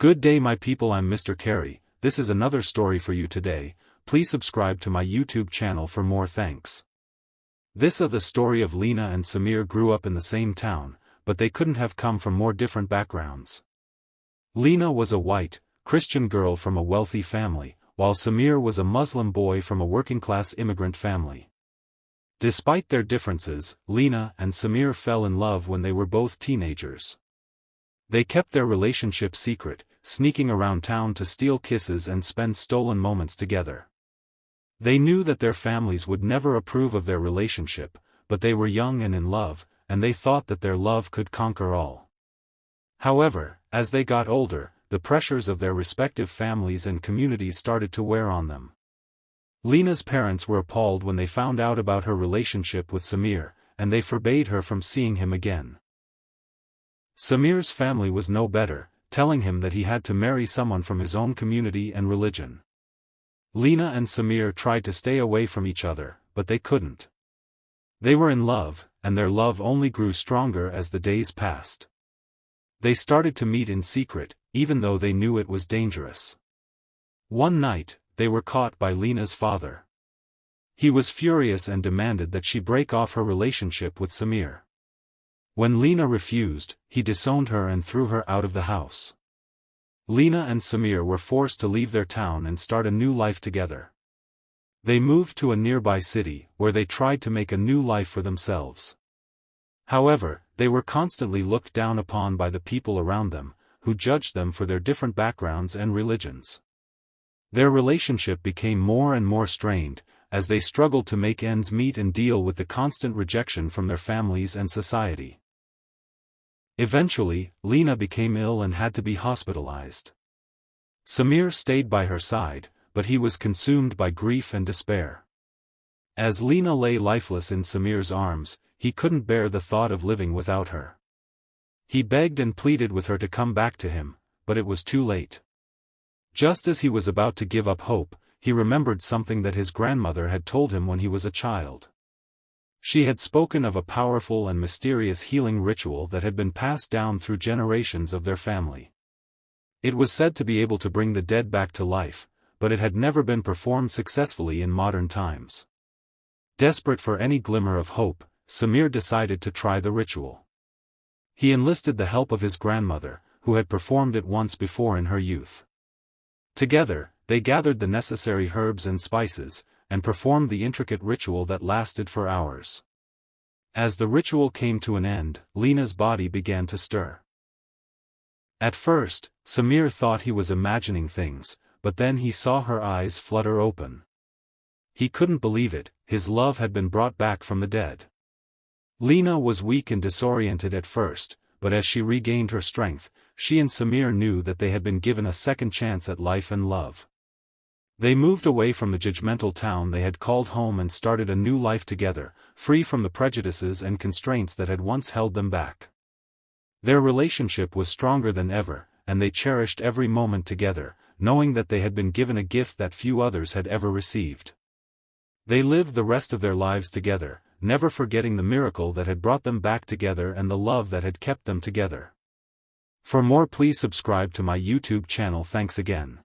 Good day my people, I'm Mr. Carey. This is another story for you today. Please subscribe to my YouTube channel for more. Thanks. This is the story of Lena and Samir. Grew up in the same town, but they couldn't have come from more different backgrounds. Lena was a white, Christian girl from a wealthy family, while Samir was a Muslim boy from a working-class immigrant family. Despite their differences, Lena and Samir fell in love when they were both teenagers. They kept their relationship secret, sneaking around town to steal kisses and spend stolen moments together. They knew that their families would never approve of their relationship, but they were young and in love, and they thought that their love could conquer all. However, as they got older, the pressures of their respective families and communities started to wear on them. Lena's parents were appalled when they found out about her relationship with Samir, and they forbade her from seeing him again. Samir's family was no better, telling him that he had to marry someone from his own community and religion. Lena and Samir tried to stay away from each other, but they couldn't. They were in love, and their love only grew stronger as the days passed. They started to meet in secret, even though they knew it was dangerous. One night, they were caught by Lena's father. He was furious and demanded that she break off her relationship with Samir. When Lena refused, he disowned her and threw her out of the house. Lena and Samir were forced to leave their town and start a new life together. They moved to a nearby city, where they tried to make a new life for themselves. However, they were constantly looked down upon by the people around them, who judged them for their different backgrounds and religions. Their relationship became more and more strained, as they struggled to make ends meet and deal with the constant rejection from their families and society. Eventually, Lena became ill and had to be hospitalized. Samir stayed by her side, but he was consumed by grief and despair. As Lena lay lifeless in Samir's arms, he couldn't bear the thought of living without her. He begged and pleaded with her to come back to him, but it was too late. Just as he was about to give up hope, he remembered something that his grandmother had told him when he was a child. She had spoken of a powerful and mysterious healing ritual that had been passed down through generations of their family. It was said to be able to bring the dead back to life, but it had never been performed successfully in modern times. Desperate for any glimmer of hope, Samir decided to try the ritual. He enlisted the help of his grandmother, who had performed it once before in her youth. Together, they gathered the necessary herbs and spices, and performed the intricate ritual that lasted for hours. As the ritual came to an end, Lena's body began to stir. At first, Samir thought he was imagining things, but then he saw her eyes flutter open. He couldn't believe it, his love had been brought back from the dead. Lena was weak and disoriented at first, but as she regained her strength, she and Samir knew that they had been given a second chance at life and love. They moved away from the judgmental town they had called home and started a new life together, free from the prejudices and constraints that had once held them back. Their relationship was stronger than ever, and they cherished every moment together, knowing that they had been given a gift that few others had ever received. They lived the rest of their lives together, never forgetting the miracle that had brought them back together and the love that had kept them together. For more, please subscribe to my YouTube channel. Thanks again.